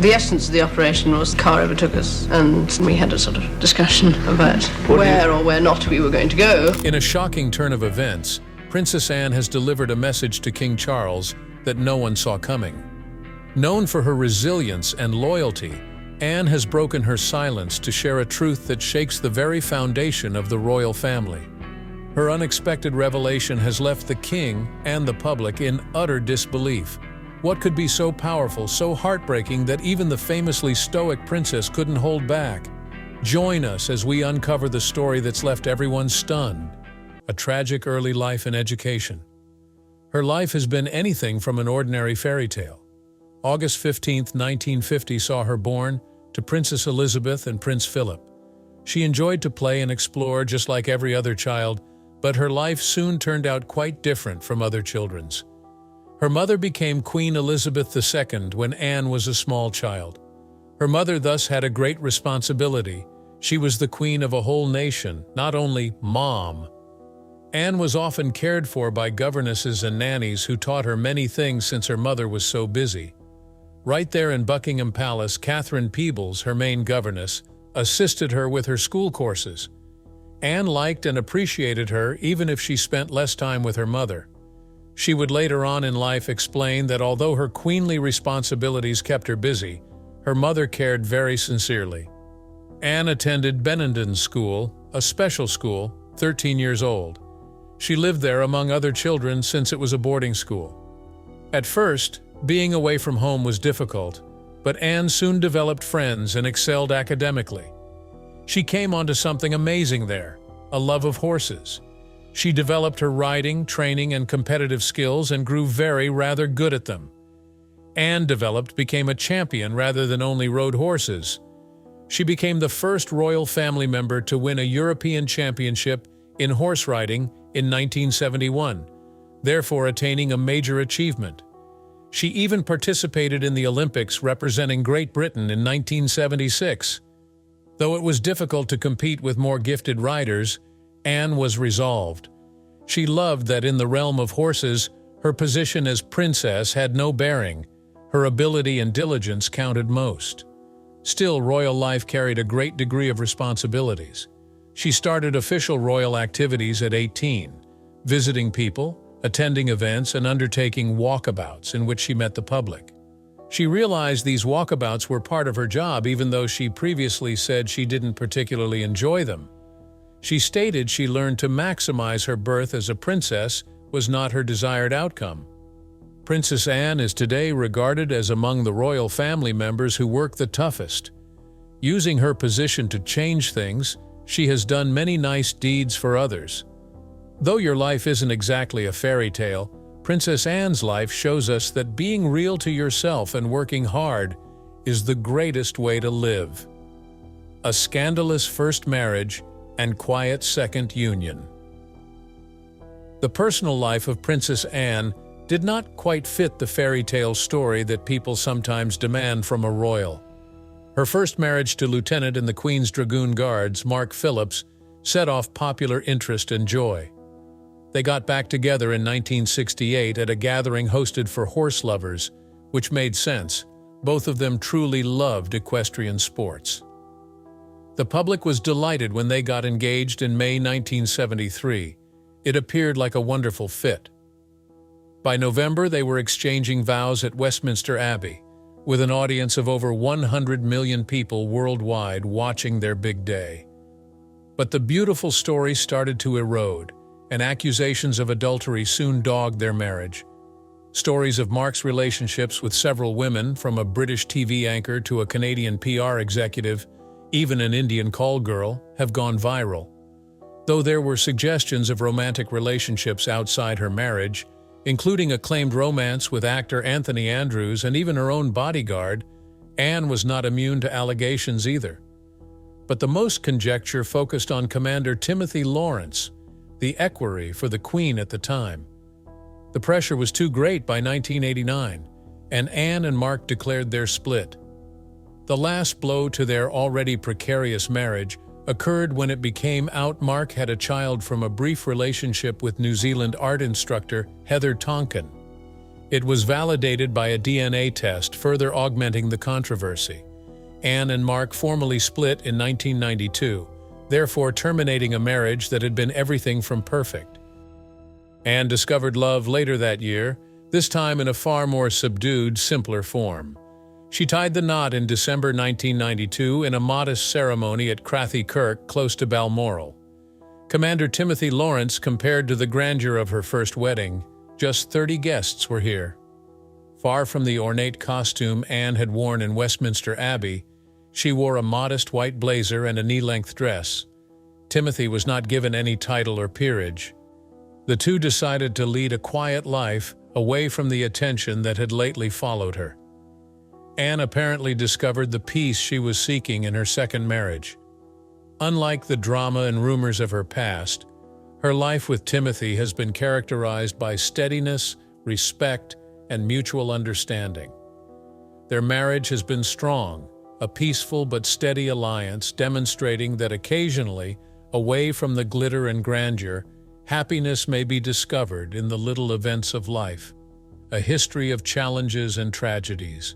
The essence of the operation was the car overtook us, and we had a sort of discussion about where or where not we were going to go. In a shocking turn of events, Princess Anne has delivered a message to King Charles that no one saw coming. Known for her resilience and loyalty, Anne has broken her silence to share a truth that shakes the very foundation of the royal family. Her unexpected revelation has left the king and the public in utter disbelief. What could be so powerful, so heartbreaking that even the famously stoic princess couldn't hold back? Join us as we uncover the story that's left everyone stunned. A tragic early life and education. Her life has been anything from an ordinary fairy tale. August 15, 1950 saw her born to Princess Elizabeth and Prince Philip. She enjoyed to play and explore just like every other child, but her life soon turned out quite different from other children's. Her mother became Queen Elizabeth II when Anne was a small child. Her mother thus had a great responsibility. She was the queen of a whole nation, not only mom. Anne was often cared for by governesses and nannies who taught her many things since her mother was so busy. Right there in Buckingham Palace, Catherine Peebles, her main governess, assisted her with her school courses. Anne liked and appreciated her even if she spent less time with her mother. She would later on in life explain that although her queenly responsibilities kept her busy, her mother cared very sincerely. Anne attended Benenden School, a special school, 13 years old. She lived there among other children since it was a boarding school. At first, being away from home was difficult, but Anne soon developed friends and excelled academically. She came onto something amazing there, a love of horses. She developed her riding, training, and competitive skills and grew rather good at them. Anne became a champion rather than only rode horses. She became the first royal family member to win a European championship in horse riding in 1971, therefore attaining a major achievement. She even participated in the Olympics representing Great Britain in 1976. Though it was difficult to compete with more gifted riders, Anne was resolved. She loved that in the realm of horses, her position as princess had no bearing. Her ability and diligence counted most. Still, royal life carried a great degree of responsibilities. She started official royal activities at 18, visiting people, attending events, and undertaking walkabouts in which she met the public. She realized these walkabouts were part of her job even though she previously said she didn't particularly enjoy them. She stated she learned to maximize her birth as a princess was not her desired outcome. Princess Anne is today regarded as among the royal family members who work the toughest. Using her position to change things, she has done many nice deeds for others. Though your life isn't exactly a fairy tale, Princess Anne's life shows us that being real to yourself and working hard is the greatest way to live. A scandalous first marriage and quiet second union. The personal life of Princess Anne did not quite fit the fairy tale story that people sometimes demand from a royal. Her first marriage to Lieutenant in the Queen's Dragoon Guards, Mark Phillips, set off popular interest and joy. They got back together in 1968 at a gathering hosted for horse lovers, which made sense. Both of them truly loved equestrian sports. The public was delighted when they got engaged in May 1973. It appeared like a wonderful fit. By November, they were exchanging vows at Westminster Abbey, with an audience of over 100 million people worldwide watching their big day. But the beautiful story started to erode, and accusations of adultery soon dogged their marriage. Stories of Mark's relationships with several women, from a British TV anchor to a Canadian PR executive, even an Indian call girl, have gone viral. Though there were suggestions of romantic relationships outside her marriage, including a claimed romance with actor Anthony Andrews and even her own bodyguard, Anne was not immune to allegations either. But the most conjecture focused on Commander Timothy Lawrence, the equerry for the Queen at the time. The pressure was too great by 1989, and Anne and Mark declared their split. The last blow to their already precarious marriage occurred when it became out Mark had a child from a brief relationship with New Zealand art instructor Heather Tonkin. It was validated by a DNA test, further augmenting the controversy. Anne and Mark formally split in 1992, therefore terminating a marriage that had been everything from perfect. Anne discovered love later that year, this time in a far more subdued, simpler form. She tied the knot in December 1992 in a modest ceremony at Crathy Kirk, close to Balmoral. Commander Timothy Lawrence compared to the grandeur of her first wedding. Just 30 guests were here. Far from the ornate costume Anne had worn in Westminster Abbey, she wore a modest white blazer and a knee-length dress. Timothy was not given any title or peerage. The two decided to lead a quiet life, away from the attention that had lately followed her. Anne apparently discovered the peace she was seeking in her second marriage. Unlike the drama and rumors of her past, her life with Timothy has been characterized by steadiness, respect, and mutual understanding. Their marriage has been strong, a peaceful but steady alliance demonstrating that occasionally, away from the glitter and grandeur, happiness may be discovered in the little events of life, a history of challenges and tragedies.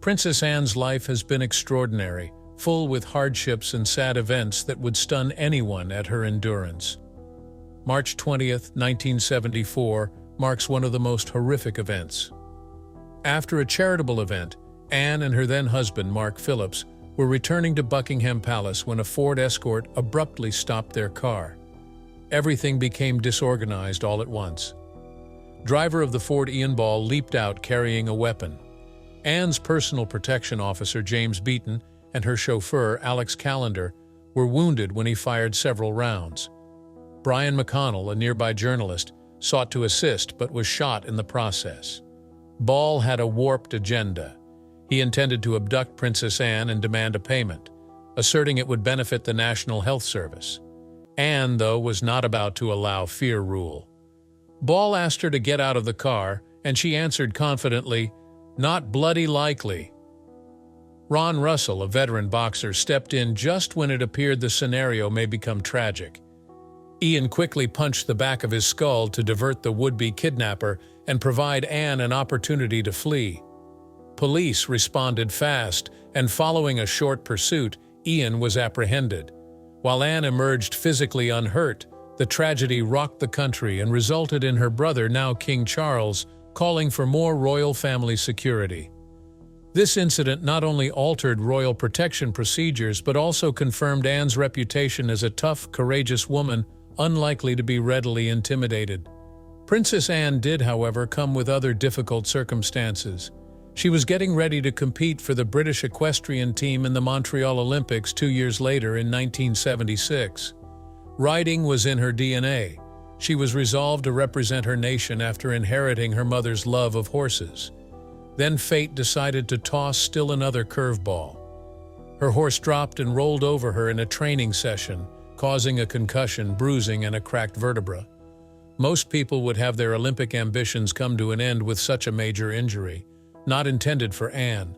Princess Anne's life has been extraordinary, full with hardships and sad events that would stun anyone at her endurance. March 20th, 1974, marks one of the most horrific events. After a charitable event, Anne and her then-husband, Mark Phillips, were returning to Buckingham Palace when a Ford Escort abruptly stopped their car. Everything became disorganized all at once. Driver of the Ford, Ian Ball, leaped out carrying a weapon. Anne's personal protection officer, James Beaton, and her chauffeur, Alex Callender, were wounded when he fired several rounds. Brian McConnell, a nearby journalist, sought to assist but was shot in the process. Ball had a warped agenda. He intended to abduct Princess Anne and demand a payment, asserting it would benefit the National Health Service. Anne, though, was not about to allow fear rule. Ball asked her to get out of the car, and she answered confidently, "Not bloody likely." Ron Russell, a veteran boxer, stepped in just when it appeared the scenario may become tragic. Ian quickly punched the back of his skull to divert the would-be kidnapper and provide Anne an opportunity to flee. Police responded fast, and following a short pursuit, Ian was apprehended. While Anne emerged physically unhurt, the tragedy rocked the country and resulted in her brother, now King Charles, calling for more royal family security. This incident not only altered royal protection procedures but also confirmed Anne's reputation as a tough, courageous woman, unlikely to be readily intimidated. Princess Anne did, however, come with other difficult circumstances. She was getting ready to compete for the British equestrian team in the Montreal Olympics 2 years later in 1976. Riding was in her DNA. She was resolved to represent her nation after inheriting her mother's love of horses. Then fate decided to toss still another curveball. Her horse dropped and rolled over her in a training session, causing a concussion, bruising, and a cracked vertebra. Most people would have their Olympic ambitions come to an end with such a major injury, not intended for Anne.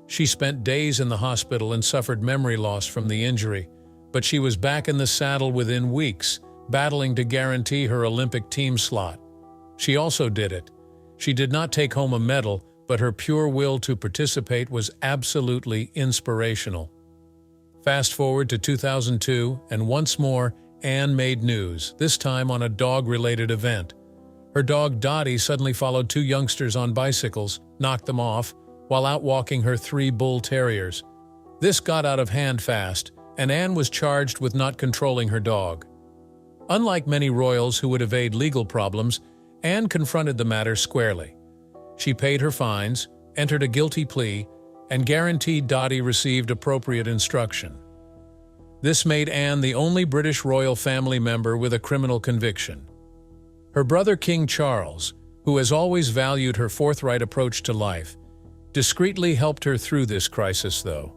She spent days in the hospital and suffered memory loss from the injury, but she was back in the saddle within weeks, battling to guarantee her Olympic team slot. She also did it. She did not take home a medal, but her pure will to participate was absolutely inspirational. Fast forward to 2002, and once more, Anne made news, this time on a dog-related event. Her dog Dottie suddenly followed 2 youngsters on bicycles, knocked them off, while out walking her 3 bull terriers. This got out of hand fast, and Anne was charged with not controlling her dog. Unlike many royals who would evade legal problems, Anne confronted the matter squarely. She paid her fines, entered a guilty plea, and guaranteed Dottie received appropriate instruction. This made Anne the only British royal family member with a criminal conviction. Her brother King Charles, who has always valued her forthright approach to life, discreetly helped her through this crisis, though.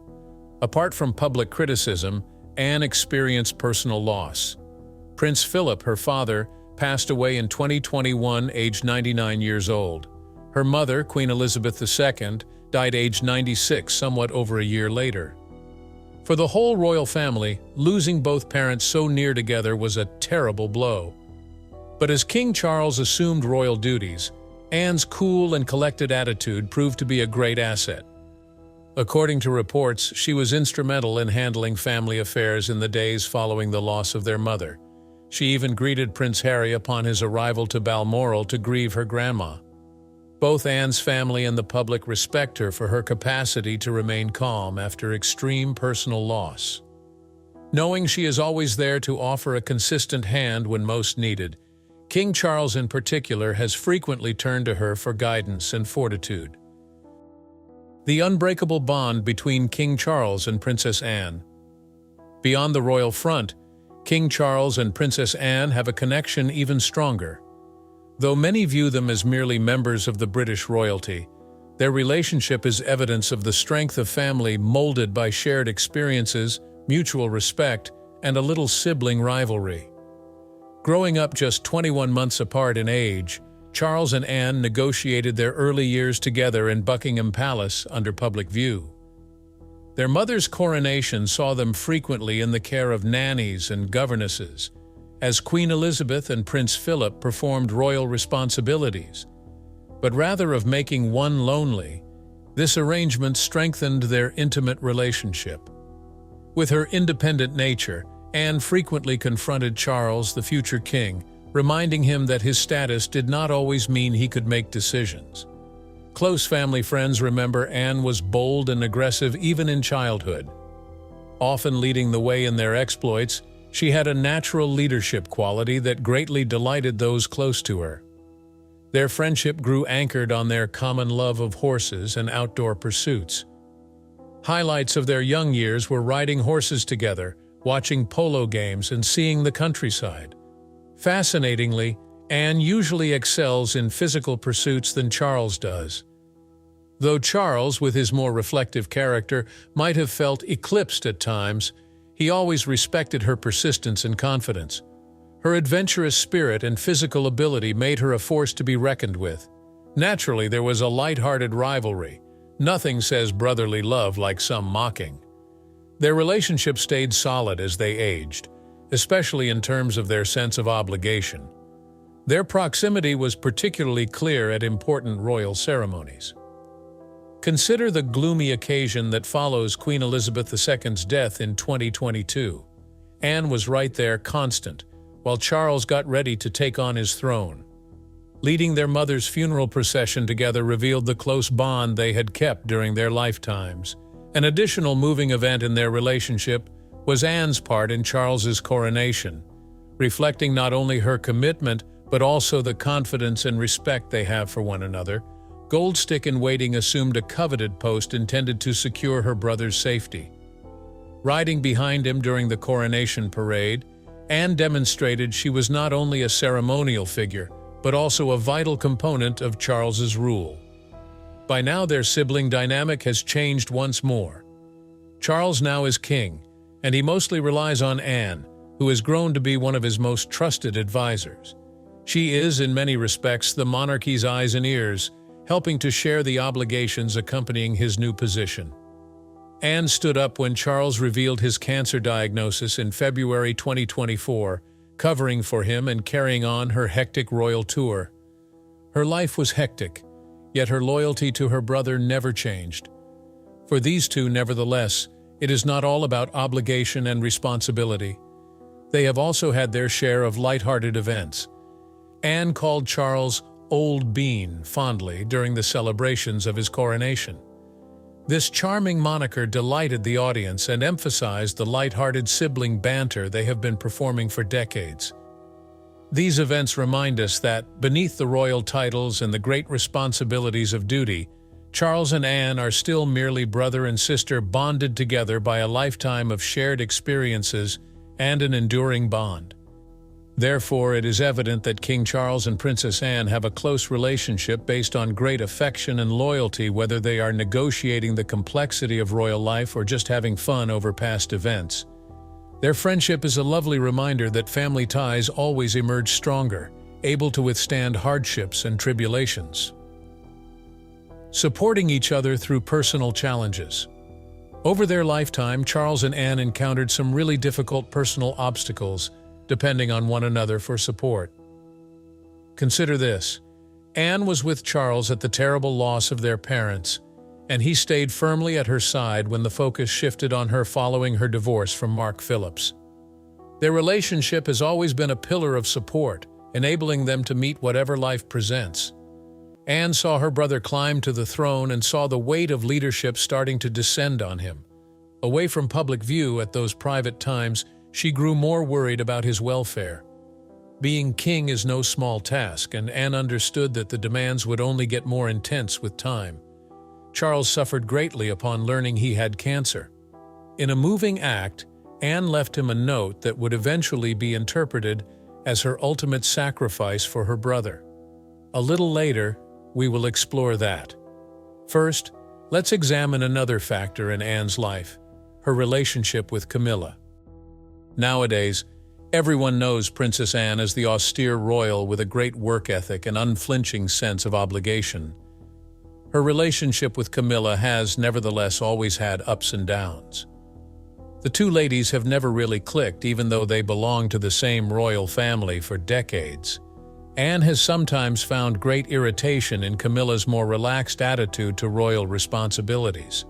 Apart from public criticism, Anne experienced personal loss. Prince Philip, her father, passed away in 2021, aged 99 years old. Her mother, Queen Elizabeth II, died aged 96, somewhat over a year later. For the whole royal family, losing both parents so near together was a terrible blow. But as King Charles assumed royal duties, Anne's cool and collected attitude proved to be a great asset. According to reports, she was instrumental in handling family affairs in the days following the loss of their mother. She even greeted Prince Harry upon his arrival to Balmoral to grieve her grandma. Both Anne's family and the public respect her for her capacity to remain calm after extreme personal loss. Knowing she is always there to offer a consistent hand when most needed, King Charles in particular has frequently turned to her for guidance and fortitude. The unbreakable bond between King Charles and Princess Anne. Beyond the royal front, King Charles and Princess Anne have a connection even stronger. Though many view them as merely members of the British royalty, their relationship is evidence of the strength of family molded by shared experiences, mutual respect, and a little sibling rivalry. Growing up just 21 months apart in age, Charles and Anne negotiated their early years together in Buckingham Palace under public view. Their mother's coronation saw them frequently in the care of nannies and governesses, as Queen Elizabeth and Prince Philip performed royal responsibilities. But rather of making one lonely, this arrangement strengthened their intimate relationship. With her independent nature, Anne frequently confronted Charles, the future king, reminding him that his status did not always mean he could make decisions. Close family friends remember Anne was bold and aggressive even in childhood. Often leading the way in their exploits, she had a natural leadership quality that greatly delighted those close to her. Their friendship grew anchored on their common love of horses and outdoor pursuits. Highlights of their young years were riding horses together, watching polo games, and seeing the countryside. Fascinatingly, Anne usually excels in physical pursuits than Charles does. Though Charles, with his more reflective character, might have felt eclipsed at times, he always respected her persistence and confidence. Her adventurous spirit and physical ability made her a force to be reckoned with. Naturally, there was a light-hearted rivalry. Nothing says brotherly love like some mocking. Their relationship stayed solid as they aged, especially in terms of their sense of obligation. Their proximity was particularly clear at important royal ceremonies. Consider the gloomy occasion that follows Queen Elizabeth II's death in 2022. Anne was right there, constant, while Charles got ready to take on his throne. Leading their mother's funeral procession together revealed the close bond they had kept during their lifetimes. An additional moving event in their relationship was Anne's part in Charles's coronation, reflecting not only her commitment but also the confidence and respect they have for one another. Goldstick-in-Waiting assumed a coveted post intended to secure her brother's safety. Riding behind him during the coronation parade, Anne demonstrated she was not only a ceremonial figure, but also a vital component of Charles's rule. By now, their sibling dynamic has changed once more. Charles now is king, and he mostly relies on Anne, who has grown to be one of his most trusted advisors. She is, in many respects, the monarchy's eyes and ears, helping to share the obligations accompanying his new position. Anne stood up when Charles revealed his cancer diagnosis in February 2024, covering for him and carrying on her hectic royal tour. Her life was hectic, yet her loyalty to her brother never changed. For these two, nevertheless, it is not all about obligation and responsibility. They have also had their share of light-hearted events. Anne called Charles Old Bean fondly during the celebrations of his coronation. This charming moniker delighted the audience and emphasized the light-hearted sibling banter they have been performing for decades. These events remind us that, beneath the royal titles and the great responsibilities of duty, Charles and Anne are still merely brother and sister bonded together by a lifetime of shared experiences and an enduring bond. Therefore, it is evident that King Charles and Princess Anne have a close relationship based on great affection and loyalty, whether they are negotiating the complexity of royal life or just having fun over past events. Their friendship is a lovely reminder that family ties always emerge stronger, able to withstand hardships and tribulations. Supporting each other through personal challenges. Over their lifetime, Charles and Anne encountered some really difficult personal obstacles, depending on one another for support. Consider this. Anne was with Charles at the terrible loss of their parents, and he stayed firmly at her side when the focus shifted on her following her divorce from Mark Phillips. Their relationship has always been a pillar of support, enabling them to meet whatever life presents. Anne saw her brother climb to the throne and saw the weight of leadership starting to descend on him. Away from public view at those private times, she grew more worried about his welfare. Being king is no small task, and Anne understood that the demands would only get more intense with time. Charles suffered greatly upon learning he had cancer. In a moving act, Anne left him a note that would eventually be interpreted as her ultimate sacrifice for her brother. A little later, we will explore that. First, let's examine another factor in Anne's life, her relationship with Camilla. Nowadays, everyone knows Princess Anne as the austere royal with a great work ethic and unflinching sense of obligation. Her relationship with Camilla has, nevertheless, always had ups and downs. The two ladies have never really clicked, even though they belong to the same royal family for decades. Anne has sometimes found great irritation in Camilla's more relaxed attitude to royal responsibilities.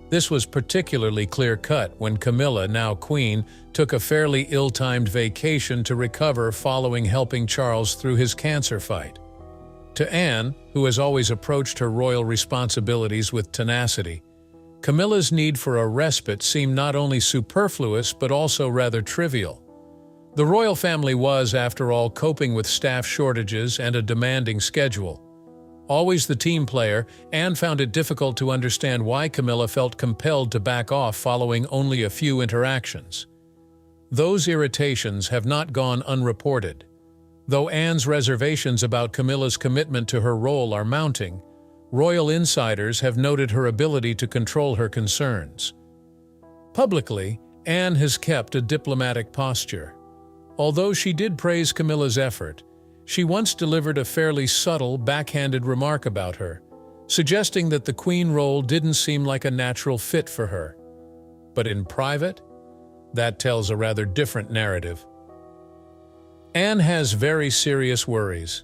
This was particularly clear-cut when Camilla, now queen, took a fairly ill-timed vacation to recover following helping Charles through his cancer fight. To Anne, who has always approached her royal responsibilities with tenacity, Camilla's need for a respite seemed not only superfluous but also rather trivial. The royal family was, after all, coping with staff shortages and a demanding schedule. Always the team player, Anne found it difficult to understand why Camilla felt compelled to back off following only a few interactions. Those irritations have not gone unreported. Though Anne's reservations about Camilla's commitment to her role are mounting, royal insiders have noted her ability to control her concerns. Publicly, Anne has kept a diplomatic posture. Although she did praise Camilla's effort, she once delivered a fairly subtle, backhanded remark about her, suggesting that the queen role didn't seem like a natural fit for her. But in private, that tells a rather different narrative. Anne has very serious worries.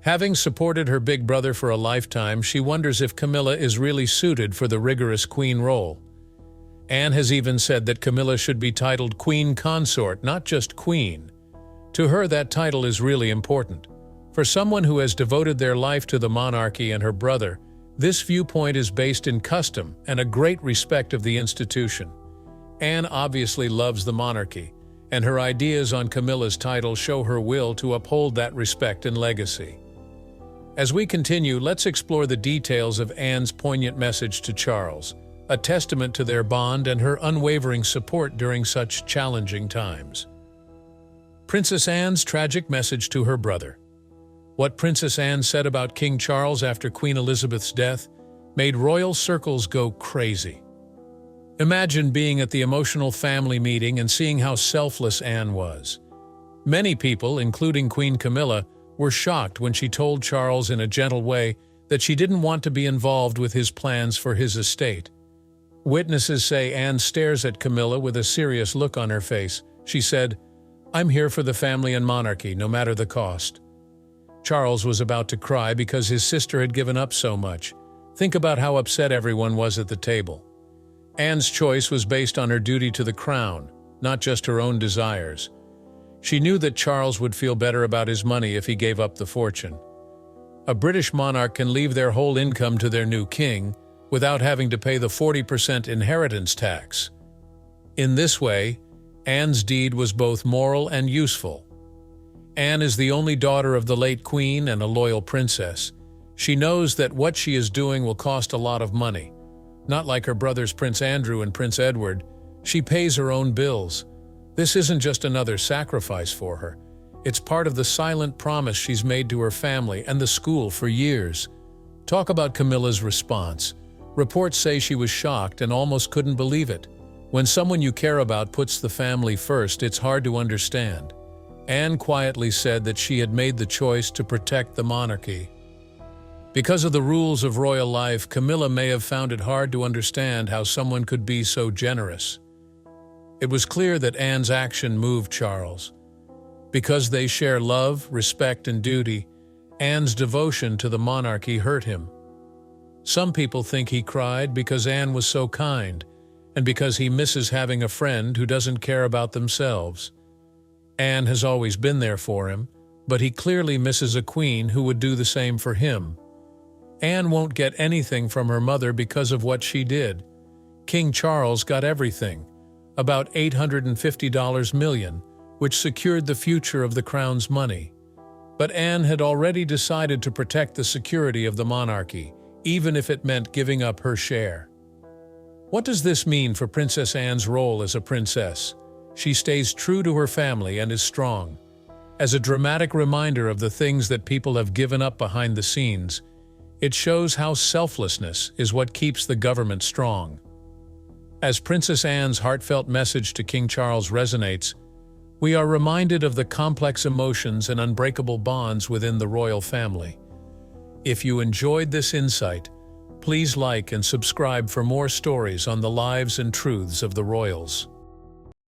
Having supported her big brother for a lifetime, she wonders if Camilla is really suited for the rigorous queen role. Anne has even said that Camilla should be titled Queen Consort, not just Queen. To her, that title is really important. For someone who has devoted their life to the monarchy and her brother, this viewpoint is based in custom and a great respect of the institution. Anne obviously loves the monarchy, and her ideas on Camilla's title show her will to uphold that respect and legacy. As we continue, let's explore the details of Anne's poignant message to Charles, a testament to their bond and her unwavering support during such challenging times. Princess Anne's tragic message to her brother. What Princess Anne said about King Charles after Queen Elizabeth's death made royal circles go crazy. Imagine being at the emotional family meeting and seeing how selfless Anne was. Many people, including Queen Camilla, were shocked when she told Charles in a gentle way that she didn't want to be involved with his plans for his estate. Witnesses say Anne stares at Camilla with a serious look on her face. She said, "I'm here for the family and monarchy, no matter the cost." Charles was about to cry because his sister had given up so much. Think about how upset everyone was at the table. Anne's choice was based on her duty to the crown, not just her own desires. She knew that Charles would feel better about his money if he gave up the fortune. A British monarch can leave their whole income to their new king without having to pay the 40% inheritance tax. In this way, Anne's deed was both moral and useful. Anne is the only daughter of the late queen and a loyal princess. She knows that what she is doing will cost a lot of money. Not like her brothers Prince Andrew and Prince Edward, she pays her own bills. This isn't just another sacrifice for her. It's part of the silent promise she's made to her family and the school for years. Talk about Camilla's response. Reports say she was shocked and almost couldn't believe it. When someone you care about puts the family first, it's hard to understand. Anne quietly said that she had made the choice to protect the monarchy. Because of the rules of royal life, Camilla may have found it hard to understand how someone could be so generous. It was clear that Anne's action moved Charles. Because they share love, respect, and duty, Anne's devotion to the monarchy hurt him. Some people think he cried because Anne was so kind, and because he misses having a friend who doesn't care about themselves. Anne has always been there for him, but he clearly misses a queen who would do the same for him. Anne won't get anything from her mother because of what she did. King Charles got everything, about $850 million, which secured the future of the crown's money. But Anne had already decided to protect the security of the monarchy, even if it meant giving up her share. What does this mean for Princess Anne's role as a princess? She stays true to her family and is strong. As a dramatic reminder of the things that people have given up behind the scenes, it shows how selflessness is what keeps the government strong. As Princess Anne's heartfelt message to King Charles resonates, we are reminded of the complex emotions and unbreakable bonds within the royal family. If you enjoyed this insight, please like and subscribe for more stories on the lives and truths of the royals.